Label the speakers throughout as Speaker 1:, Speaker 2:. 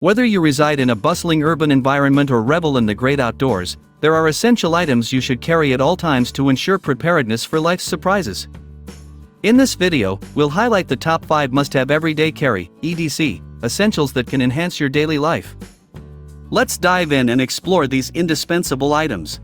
Speaker 1: Whether you reside in a bustling urban environment or revel in the great outdoors, there are essential items you should carry at all times to ensure preparedness for life's surprises. In this video, we'll highlight the top 5 must-have everyday carry (EDC) essentials that can enhance your daily life. Let's dive in and explore these indispensable items.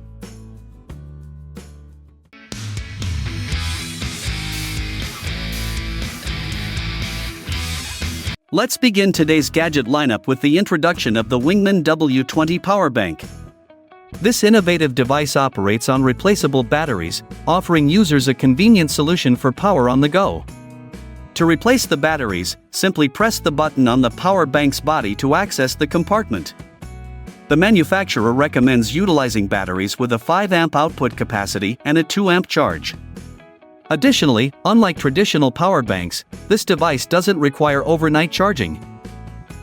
Speaker 1: Let's begin today's gadget lineup with the introduction of the Wingman W20 Power Bank. This innovative device operates on replaceable batteries, offering users a convenient solution for power on the go. To replace the batteries, simply press the button on the power bank's body to access the compartment. The manufacturer recommends utilizing batteries with a 5-amp output capacity and a 2-amp charge. Additionally, unlike traditional power banks, this device doesn't require overnight charging.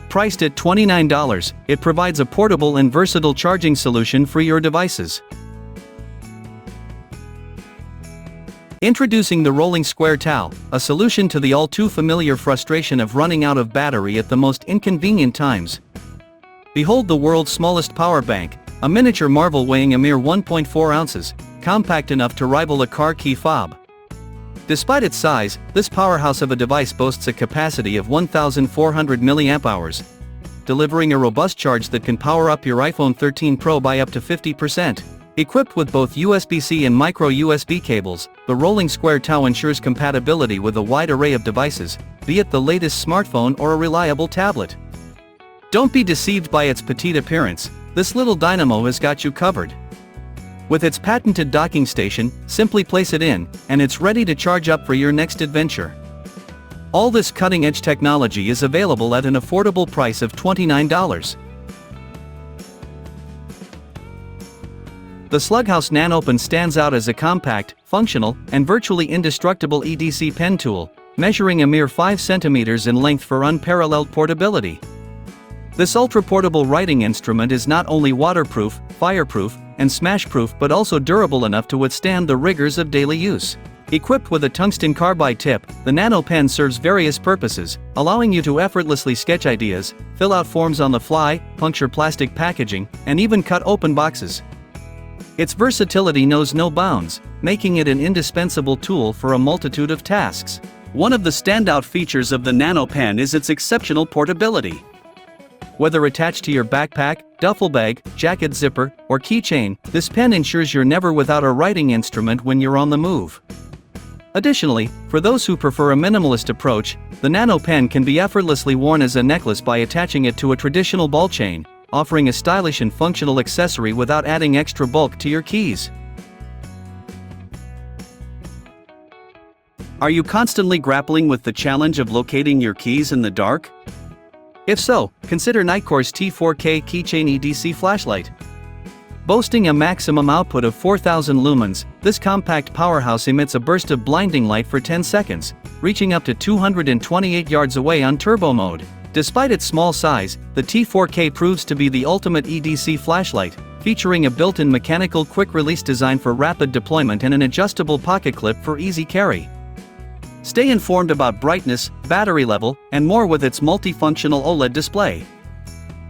Speaker 1: Priced at $29, it provides a portable and versatile charging solution for your devices. Introducing the Rolling Square Towel, a solution to the all-too-familiar frustration of running out of battery at the most inconvenient times. Behold the world's smallest power bank, a miniature marvel weighing a mere 1.4 ounces, compact enough to rival a car key fob. Despite its size, this powerhouse of a device boasts a capacity of 1,400 mAh, delivering a robust charge that can power up your iPhone 13 Pro by up to 50%. Equipped with both USB-C and micro USB cables, the Rolling Square Towel ensures compatibility with a wide array of devices, be it the latest smartphone or a reliable tablet. Don't be deceived by its petite appearance, this little dynamo has got you covered. With its patented docking station, simply place it in, and it's ready to charge up for your next adventure. All this cutting-edge technology is available at an affordable price of $29. The SLUGHAUS NANOPEN stands out as a compact, functional, and virtually indestructible EDC pen tool, measuring a mere 5 centimeters in length for unparalleled portability. This ultra-portable writing instrument is not only waterproof, fireproof, and smash-proof but also durable enough to withstand the rigors of daily use. Equipped with a tungsten carbide tip, the NanoPen serves various purposes, allowing you to effortlessly sketch ideas, fill out forms on the fly, puncture plastic packaging, and even cut open boxes. Its versatility knows no bounds, making it an indispensable tool for a multitude of tasks. One of the standout features of the NanoPen is its exceptional portability. Whether attached to your backpack, duffel bag, jacket zipper, or keychain, this pen ensures you're never without a writing instrument when you're on the move. Additionally, for those who prefer a minimalist approach, the NanoPen can be effortlessly worn as a necklace by attaching it to a traditional ball chain, offering a stylish and functional accessory without adding extra bulk to your keys. Are you constantly grappling with the challenge of locating your keys in the dark? If so, consider Nitecore's T4K keychain EDC flashlight. Boasting a maximum output of 4,000 lumens, this compact powerhouse emits a burst of blinding light for 10 seconds, reaching up to 228 yards away on turbo mode. Despite its small size, the T4K proves to be the ultimate EDC flashlight, featuring a built-in mechanical quick-release design for rapid deployment and an adjustable pocket clip for easy carry. Stay informed about brightness, battery level, and more with its multifunctional OLED display.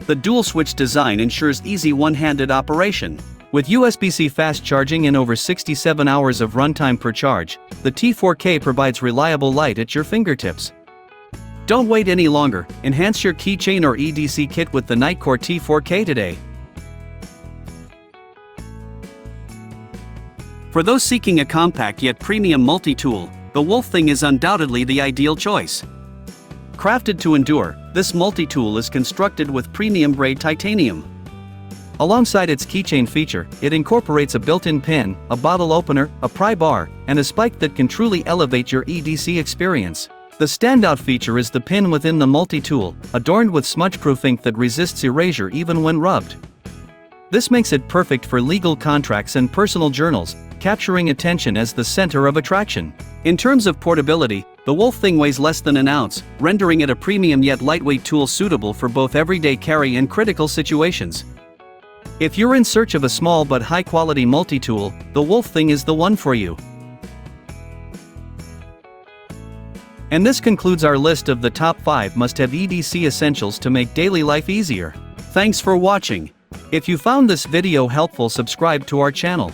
Speaker 1: The dual-switch design ensures easy one-handed operation. With USB-C fast charging and over 67 hours of runtime per charge, the T4K provides reliable light at your fingertips. Don't wait any longer, enhance your keychain or EDC kit with the Nitecore T4K today. For those seeking a compact yet premium multi-tool, the Wolf Fang is undoubtedly the ideal choice. Crafted to endure, this multi-tool is constructed with premium-grade titanium. Alongside its keychain feature, it incorporates a built-in pin, a bottle opener, a pry bar, and a spike that can truly elevate your EDC experience. The standout feature is the pin within the multi-tool, adorned with smudge-proof ink that resists erasure even when rubbed. This makes it perfect for legal contracts and personal journals, capturing attention as the center of attraction. In terms of portability, the Wolf Fang weighs less than an ounce, rendering it a premium yet lightweight tool suitable for both everyday carry and critical situations. If you're in search of a small but high-quality multi-tool, the Wolf Fang is the one for you. And this concludes our list of the top 5 must-have EDC essentials to make daily life easier. Thanks for watching. If you found this video helpful, subscribe to our channel.